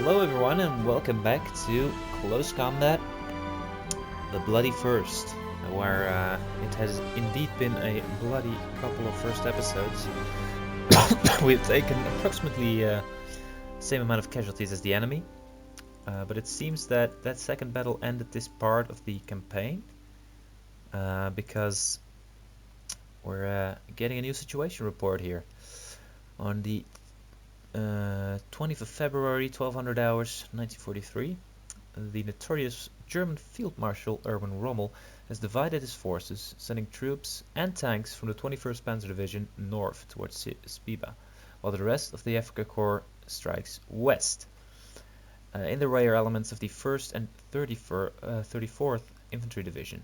Hello everyone and welcome back to Close Combat, the Bloody First, where it has indeed been a bloody couple of first episodes. We've taken approximately the same amount of casualties as the enemy, but it seems that that second battle ended this part of the campaign because we're getting a new situation report here. On the 20th of February, 1200 hours, 1943, the notorious German Field Marshal Erwin Rommel has divided his forces, sending troops and tanks from the 21st Panzer Division north towards Spiba, while the rest of the Afrika Korps strikes west. In the rear elements of the 1st and 34th Infantry Division.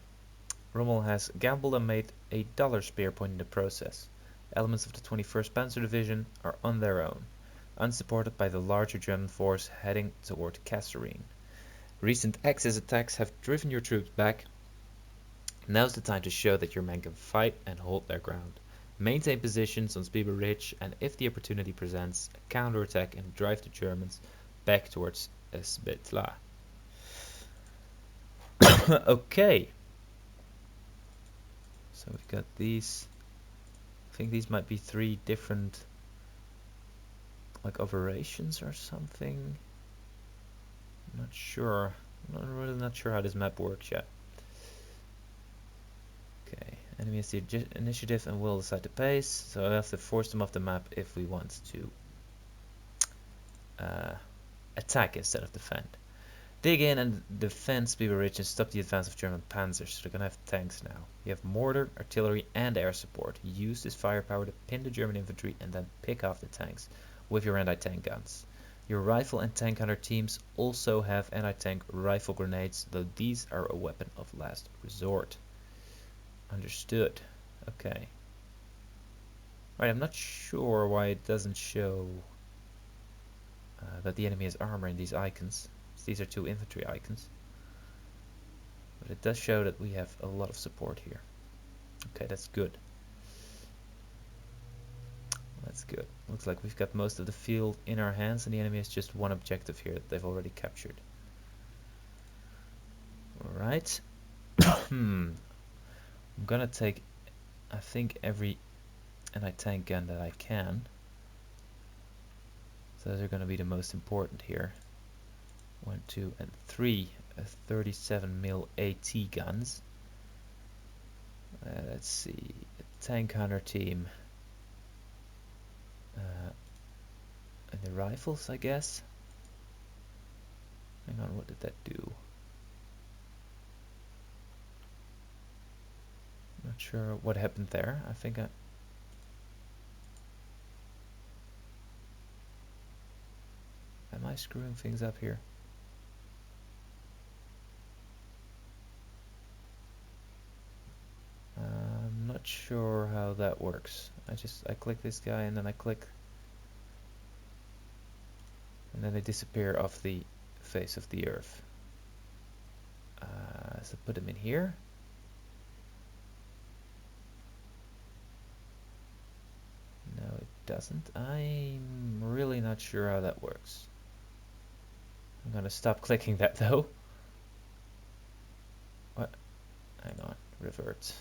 Rommel has gambled and made a dollar spear point in the process. Elements of the 21st Panzer Division are on their own, unsupported by the larger German force heading toward Kasserine. Recent Axis attacks have driven your troops back. Now's the time to show that your men can fight and hold their ground. Maintain positions on Spiba Ridge, and if the opportunity presents, counterattack and drive the Germans back towards Svetla. Okay. So we've got these. I think these might be 3 different like operations or something. I'm not sure. I'm really not sure how this map works yet. Okay, enemy has the initiative and will decide the pace, so I have to force them off the map if we want to attack instead of defend. Dig in and defend Spiba Ridge and stop the advance of German panzers. So they're gonna have tanks now. You have mortar, artillery and air support. Use this firepower to pin the German infantry and then pick off the tanks with your anti-tank guns. Your rifle and tank hunter teams also have anti-tank rifle grenades, though these are a weapon of last resort. Understood. Okay. Right, I'm not sure why it doesn't show that the enemy has armor in these icons. These are 2 infantry icons. But it does show that we have a lot of support here. Okay, that's good. That's good. Looks like we've got most of the field in our hands, and the enemy has just 1 objective here that they've already captured. Alright. I'm gonna take, I think, every anti-tank gun that I can. So those are gonna be the most important here. 1, 2, and 3 37mm AT guns. Let's see, a tank hunter team. And the rifles, I guess. Hang on, what did that do? Not sure what happened there. I think am I screwing things up here? I'm not sure how that works. I click this guy and then I click, and then they disappear off the face of the earth. So put them in here. No, it doesn't. I'm really not sure how that works. I'm gonna stop clicking that though. What? Hang on. Revert.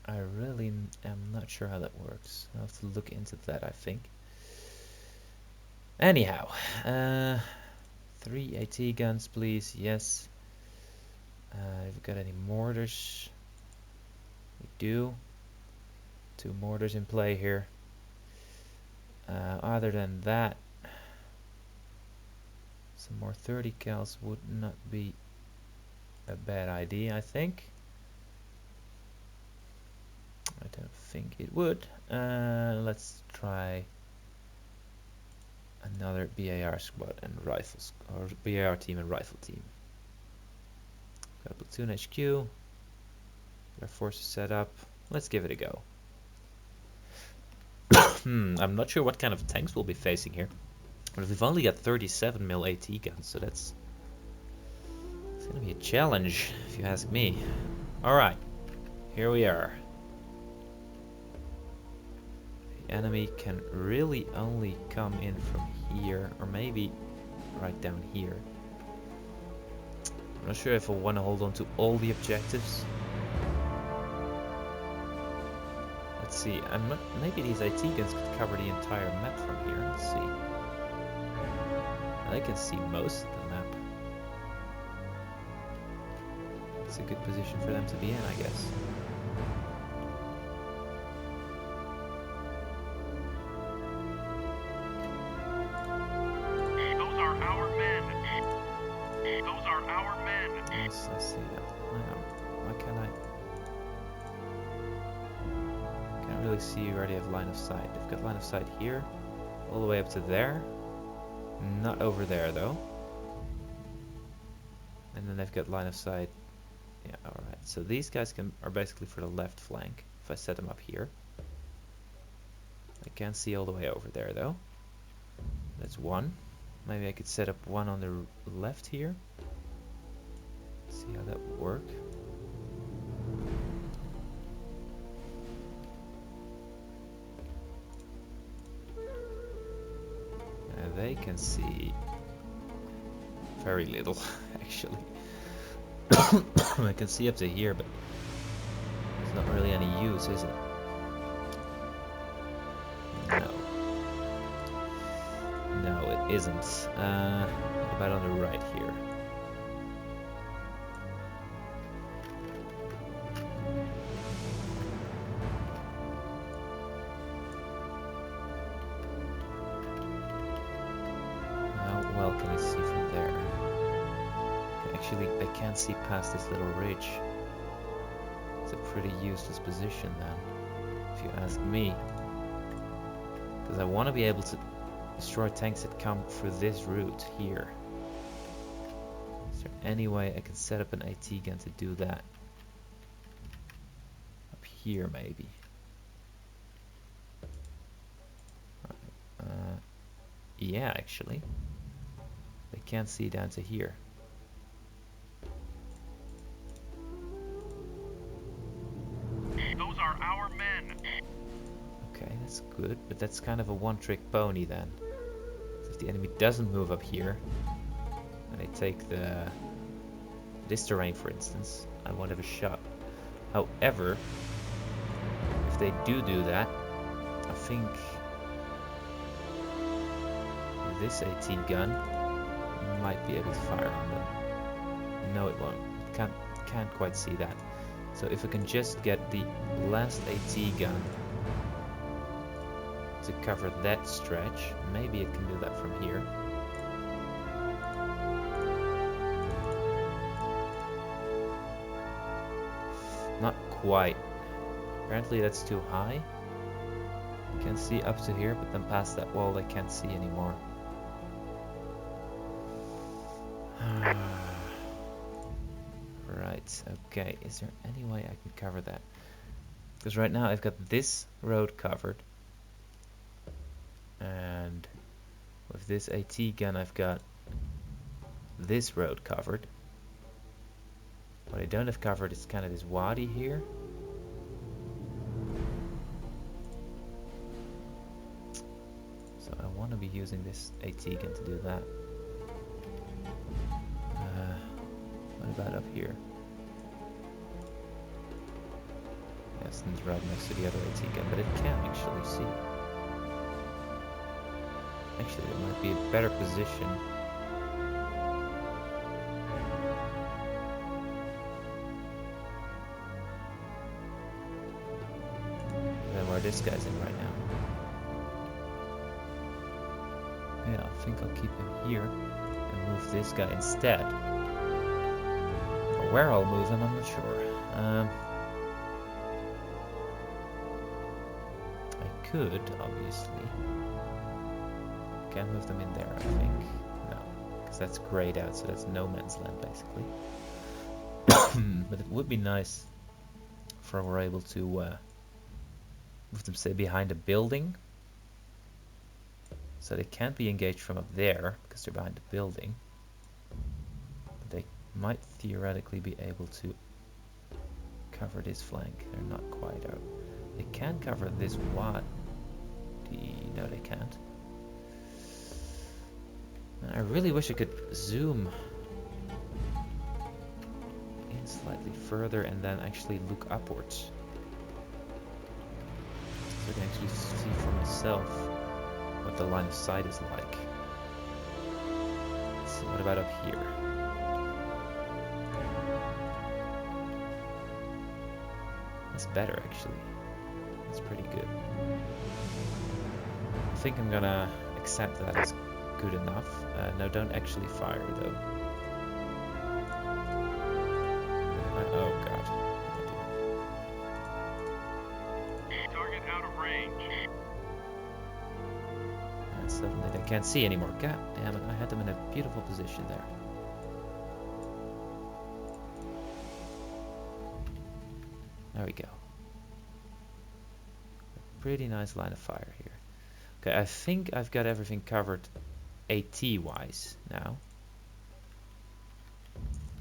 I really am not sure how that works. I'll have to look into that, I think. Anyhow, 3 AT guns, please. Yes. Have we got any mortars? We do. 2 mortars in play here. Other than that, some more 30 cals would not be a bad idea, I think. I don't think it would. Let's try another BAR squad and rifles, or BAR team and rifle team. Got a platoon HQ. Our forces set up. Let's give it a go. I'm not sure what kind of tanks we'll be facing here, but we've only got 37mm AT guns, so it's gonna be a challenge if you ask me. All right, here we are. enemy can really only come in from here, or maybe right down here. I'm not sure if I want to hold on to all the objectives. Let's see, I'm not, maybe these AT guns could cover the entire map from here. Let's see. I can see most of the map. It's a good position for them to be in, I guess. Those are our men. Those are our men. Yes, I see that. Why can't I? Can't really see where they have line of sight. They've got line of sight here, all the way up to there. Not over there though. And then they've got line of sight. Yeah, alright. So these guys are basically for the left flank. If I set them up here. I can't see all the way over there though. That's one. Maybe I could set up one on the left here. See how that would work. They can see very little, actually. I can see up to here, but there's not really any use, is it? No. No, it isn't. What about on the right here? How well can I see from there? Actually, I can't see past this little ridge. It's a pretty useless position then, if you ask me. Because I want to be able to destroy tanks that come through this route here. Is there any way I can set up an AT gun to do that? Up here maybe. Yeah, actually. They can't see down to here. Those are our men. Okay, that's good, but that's kind of a one-trick pony then. So if the enemy doesn't move up here, and they take this terrain for instance, I won't have a shot. However, if they do that, I think this AT gun might be able to fire on them. No, it won't. Can't quite see that. So if I can just get the last AT gun to cover that stretch, maybe it can do that from here. Not quite. Apparently that's too high. You can see up to here, but then past that wall I can't see anymore. Right, okay, is there any way I can cover that? Because right now I've got this road covered, and with this AT gun I've got this road covered. What I don't have covered is kind of this wadi here. So I want to be using this AT gun to do that. What about up here? Yes, it's right next to the other AT gun, but it can't actually see. Actually, it might be a better position. Than where this guy's in right now. Yeah, I think I'll keep him here and move this guy instead. Or where I'll move him, I'm not sure. I could, obviously. Can't move them in there, I think. No, because that's grayed out, so that's no man's land, basically. But it would be nice if I were able to move them, say, behind a building. So they can't be engaged from up there, because they're behind the building. But they might theoretically be able to cover this flank. They're not quite out. They can cover this wad. No, they can't. I really wish I could zoom in slightly further and then actually look upwards. So I can actually see for myself what the line of sight is like. So what about up here? That's better actually. That's pretty good. I think I'm gonna accept that as good enough. No, don't actually fire though. Oh god. Target out of range. And suddenly they can't see anymore. God damn it, I had them in a beautiful position there. There we go. A pretty nice line of fire here. Okay, I think I've got everything covered AT wise now.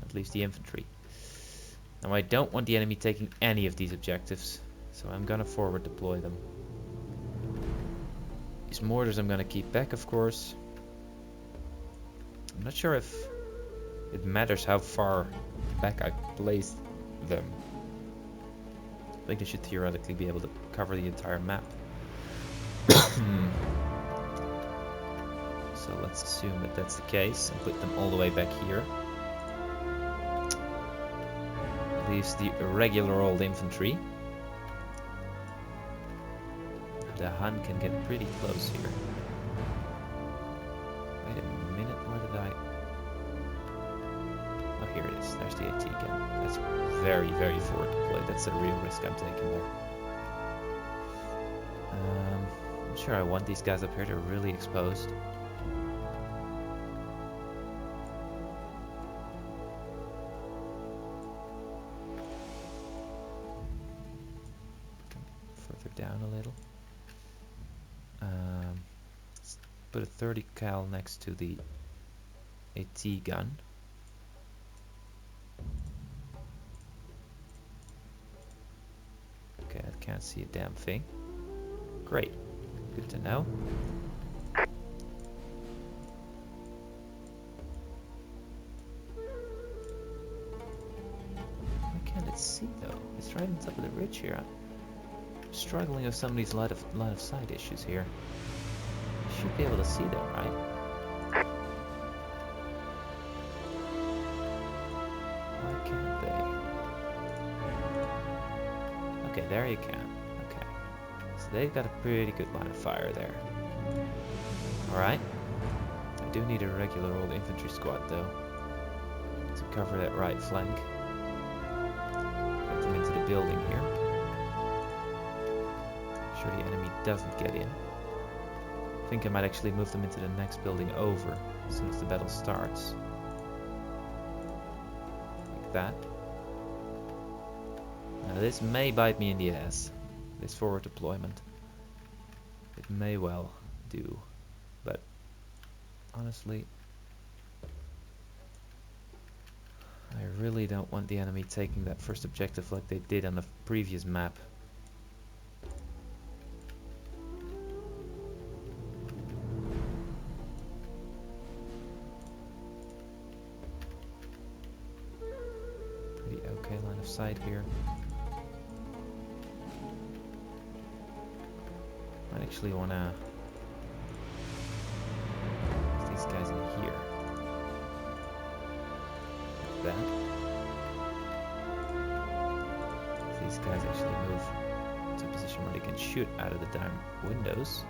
At least the infantry. Now I don't want the enemy taking any of these objectives, so I'm gonna forward deploy them. These mortars I'm gonna keep back, of course. I'm not sure if it matters how far back I place them. I think they should theoretically be able to cover the entire map. So let's assume that that's the case and put them all the way back here. Leaves the regular old infantry. The Hun can get pretty close here. Wait a minute, where did I... Oh, here it is. There's the AT again. That's very, very forward deployed. That's a real risk I'm taking there. I'm sure I want these guys up here. They're really exposed. Further down a little. Let's put a 30 cal next to the AT gun. Okay, I can't see a damn thing. Great. Good to know. Why can't it see though? It's right on top of the ridge here. I'm struggling with some of these line of sight issues here. You should be able to see them, right? Why can't they? Okay, there you can. Okay. So they've got a pretty good line of fire there. Alright. I do need a regular old infantry squad though, to cover that right flank. Get them into the building here. Make sure the enemy doesn't get in. I think I might actually move them into the next building over as soon as the battle starts. Like that. Now this may bite me in the ass, this forward deployment. It may well do, but honestly, I really don't want the enemy taking that first objective like they did on the previous map. Pretty okay line of sight here. I actually want to put these guys in here. Like that. If these guys actually move to a position where they can shoot out of the damn windows.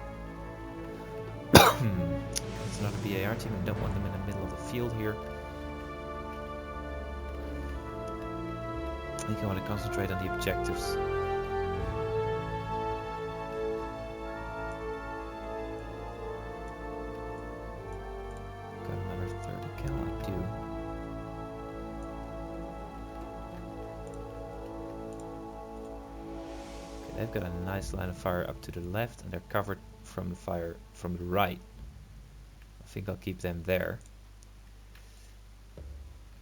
It's not a BAR team, I don't want them in the middle of the field here. I think I want to concentrate on the objectives. They've got a nice line of fire up to the left and they're covered from the fire from the right. I think I'll keep them there.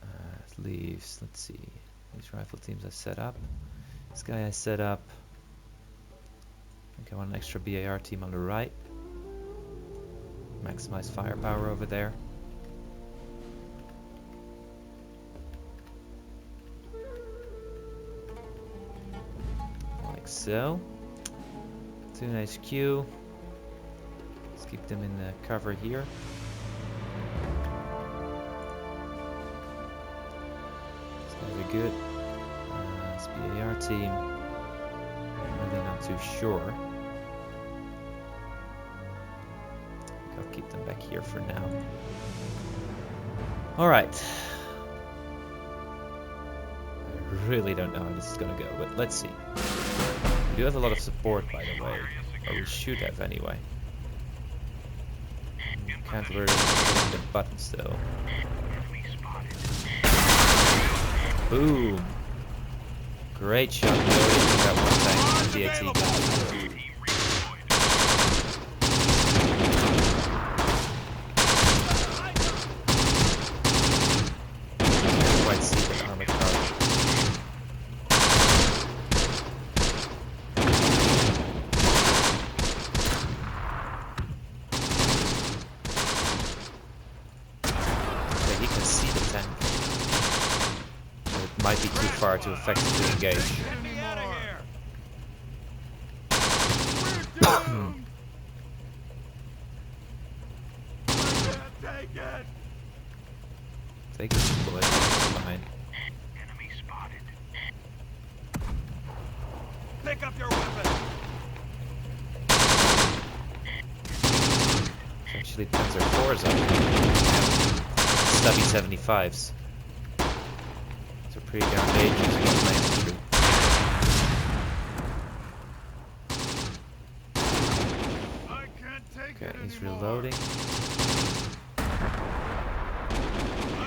It leaves, let's see, these rifle teams I set up. This guy I set up. Okay, one extra BAR team on the right. Maximize firepower over there. Like so. Toon HQ. Let's keep them in the cover here. It's very good. This BAR team. Really not too sure. I'll keep them back here for now. Alright. I really don't know how this is gonna go, but let's see. We do have a lot of support, by the way. Or we should have anyway. Can't really hit the buttons though. Boom! Great shot, Joey. We got one tank and the AT gun. Can't quite see the armored car. Okay, he can see the tank. It might be too far to effectively engage. Take it, boy. Fine. Enemy spotted. Pick up your weapon. It's actually Panzer IVs up. Stubby 75s. These are pretty darn dangerous against my infantry. I can't take Okay, it he's anymore. reloading. Put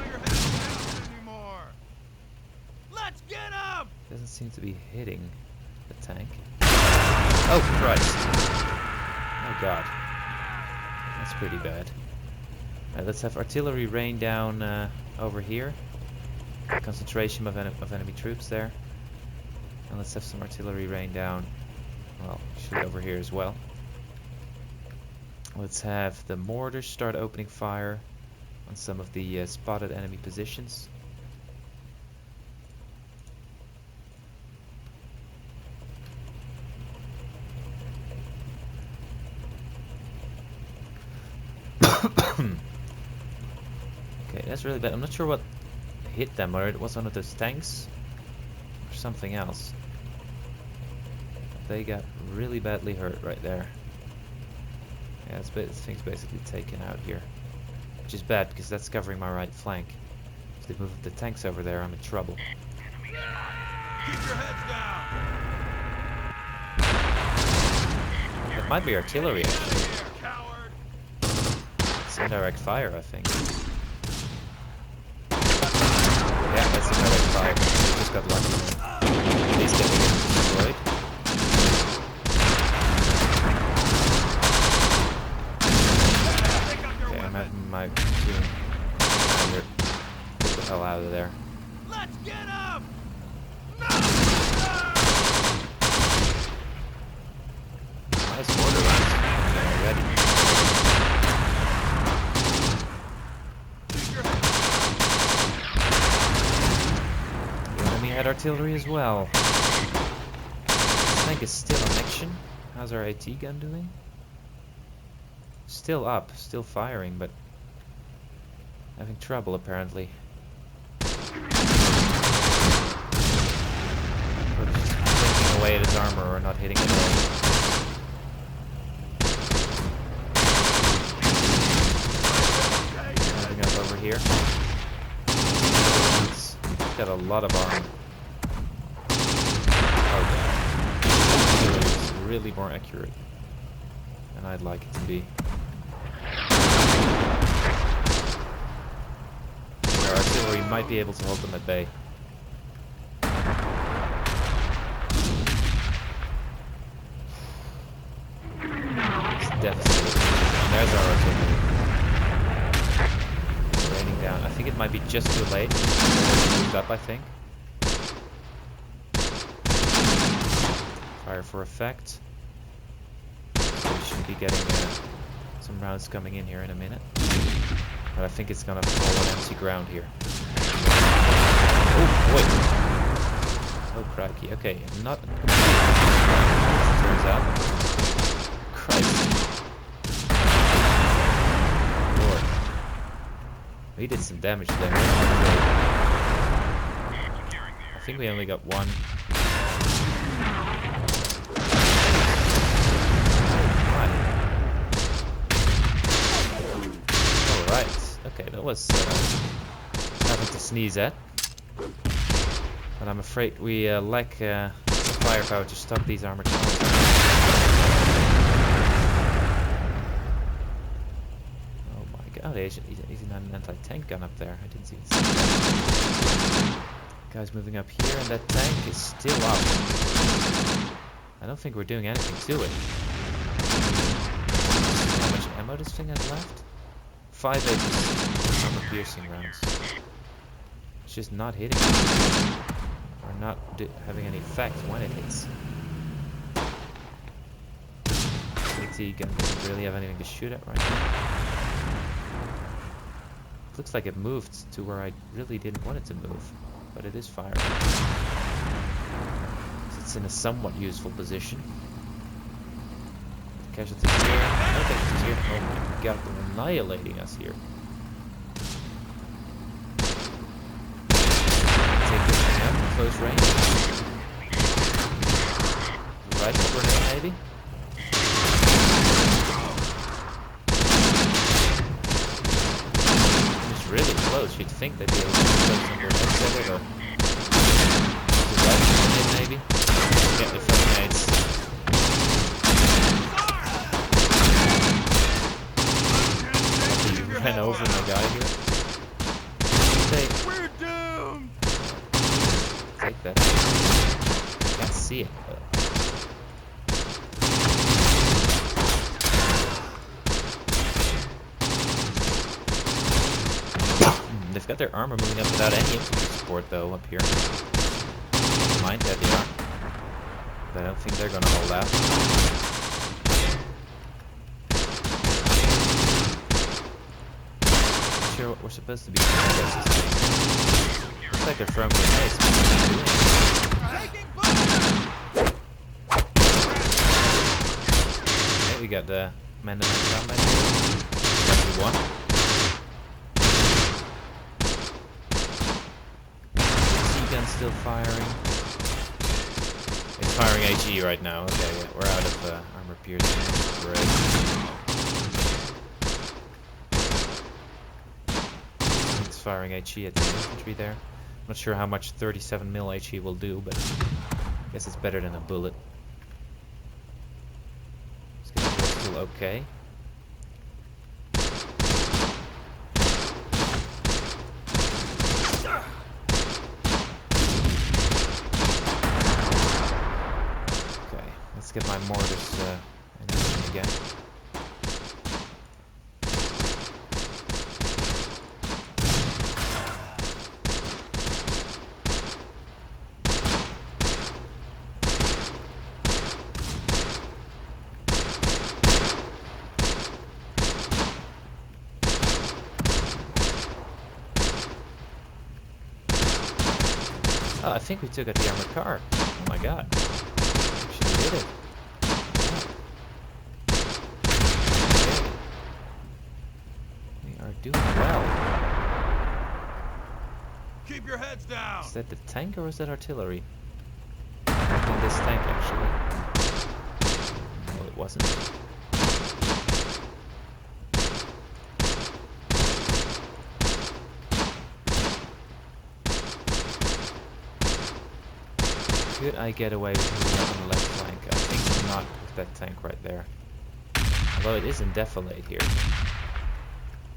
your head down anymore. Let's get him. Doesn't seem to be hitting the tank. Oh Christ! Oh God. That's pretty bad. Alright, let's have artillery rain down over here. Concentration of enemy troops there. And let's have some artillery rain down, well, actually over here as well. Let's have the mortars start opening fire on some of the spotted enemy positions. Okay, that's really bad. I'm not sure what hit them, or it was one of those tanks or something else. They got really badly hurt right there. Yeah, this thing's basically taken out here, which is bad because that's covering my right flank. If they move the tanks over there, I'm in trouble. Keep your heads down. That might be artillery actually. Here, coward. It's indirect fire, I think. Yeah, that's indirect fire. Just got lucky. These getting destroyed. Pick up your Okay, I'm weapon. having my platoon commander get the hell out of there. Let's get him. Nice mortar rounds already. Keep your head. The enemy had artillery as well. This tank is still in action. How's our AT gun doing? Still up, still firing, but having trouble apparently. Or just blinking away at his armor or not hitting it at all. Moving up over here. He's got a lot of armor. Oh god. It's really more accurate than I'd like it to be. Our artillery might be able to hold them at bay. It's devastating. And there's our artillery. Raining down. I think it might be just too late. Moved up, I think. Fire for effect. should be getting some rounds coming in here in a minute. But I think it's gonna fall on empty ground here. Oh boy! Oh crikey. Okay, not turns out. Christ. Lord. We did some damage there. I think we only got one. Alright. Okay, that was nothing to sneeze at. But I'm afraid we lack firepower to stop these armored cars. Oh my god, there's even an anti-tank gun up there. I didn't see this. Guy's moving up here, and that tank is still up. I don't think we're doing anything to it. How much ammo this thing has left? 5 armor piercing rounds. It's just not hitting us. Or not having any effect when it hits. AT gun doesn't really have anything to shoot at right now. Looks like it moved to where I really didn't want it to move. But it is firing. So it's in a somewhat useful position. Casualties here. No casualties here. Oh my god, they're annihilating us here. Take this thing out from close range. Rifle grenade maybe? It's really close. You'd think they'd be able to close under an exit or the rifle grenade maybe? Get the front grenades. Ran over my guy here. We're doomed. Take that. Can't see it, but they've got their armor moving up without any infantry support though up here. Never mind, there they are. But I don't think they're gonna hold out. Sure what we're supposed to be doing. Looks like they're throwing grenades. Okay, we got the man-to-man combat here. One. T-gun still firing. It's firing HE right now. Okay, yeah, we're out of armor piercing. Great. Firing HE at the infantry there. Not sure how much 37mm HE will do, but I guess it's better than a bullet. It's still okay. Okay, let's get my mortars in action again. Oh, I think we took out the armored car. Oh my god. Actually did it. Okay. We are doing well. Keep your heads down. Is that the tank or is that artillery? I think this tank actually. No, it wasn't. Could I get away with moving up on the left flank? I think not with that tank right there. Although it is in defilade here.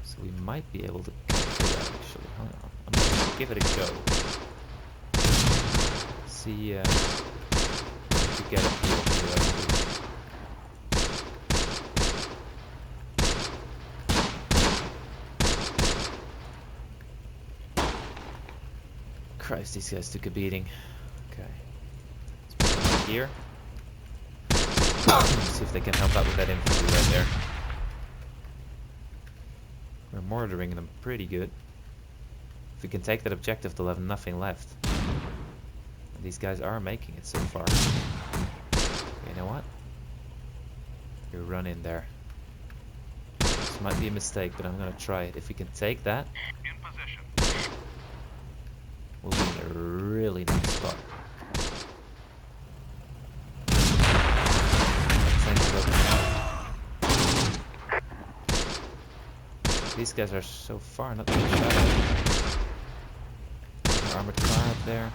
So we might be able to capture that actually. Hold on. I'm gonna give it a go. See if we get a feel for it. Christ, these guys took a beating. Okay. Here. See if they can help out with that infantry right there. We're mortaring them pretty good. If we can take that objective, they'll have nothing left. And these guys are making it so far. You know what? You run in there. This might be a mistake, but I'm gonna try it. If we can take that, In position. we'll be in a really nice spot. Tanks are opening up. These guys are so far not being shot at. Armored car up there.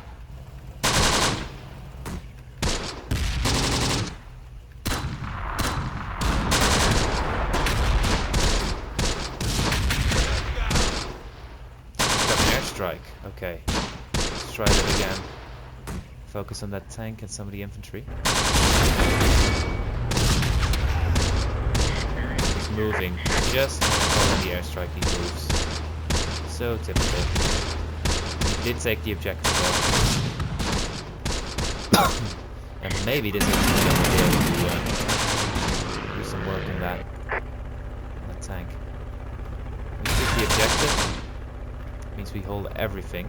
Strike. Okay. Let's try that again. Focus on that tank and some of the infantry. He's moving. Just following the airstrike he moves. So typical. He did take the objective though. And maybe this is going to be able to do some work on that tank. We took the objective. Means we hold everything,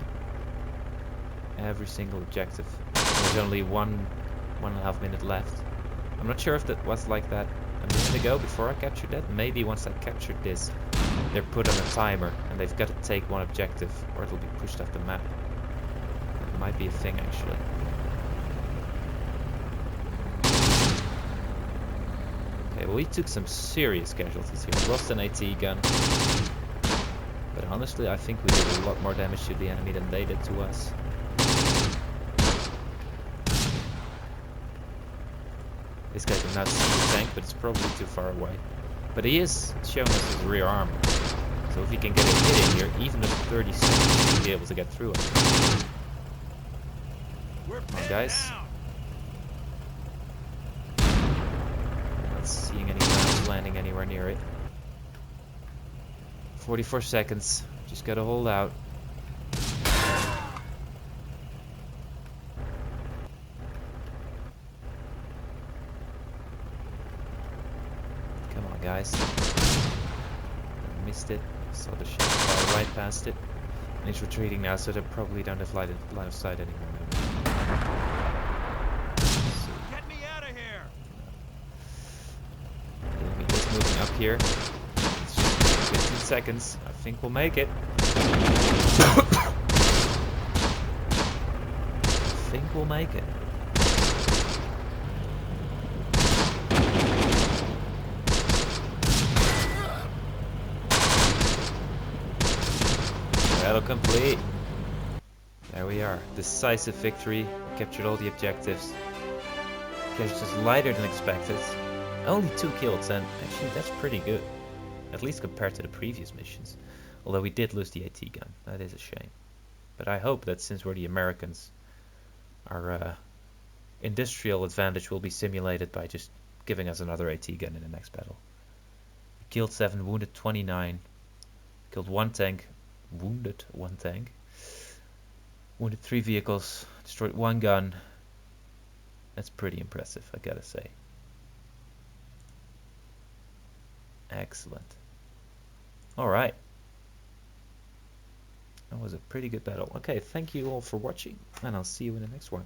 every single objective. There's only 1.5 minute left. I'm not sure if that was like that a minute ago before I captured that. Maybe once I captured this, they're put on a timer and they've got to take one objective or it'll be pushed off the map. That might be a thing actually. Okay, well we took some serious casualties here. We lost an AT gun. But honestly, I think we did a lot more damage to the enemy than they did to us. This guy can not see the tank, but it's probably too far away. But he is showing us his rear armor. So if he can get a hit in here, even at 30 seconds, he'll be able to get through it. Come on, guys. Not seeing any rounds landing anywhere near it. 44 seconds. Just gotta hold out. Come on, guys. Missed it. Saw the ship fly right past it. And it's retreating now, so they probably don't have line of sight anymore. Get me out of here! The enemy is moving up here. 15 seconds. I think we'll make it. I think we'll make it. Battle complete. There we are. Decisive victory. Captured all the objectives. Casualties lighter than expected. Only 2 kills, and actually that's pretty good. At least compared to the previous missions. Although we did lose the AT gun. That is a shame. But I hope that since we're the Americans, our industrial advantage will be simulated by just giving us another AT gun in the next battle. We killed 7, wounded 29. Killed 1 tank. Wounded 1 tank. Wounded 3 vehicles. Destroyed 1 gun. That's pretty impressive, I gotta say. Excellent. Alright. That was a pretty good battle. Okay, thank you all for watching, and I'll see you in the next one.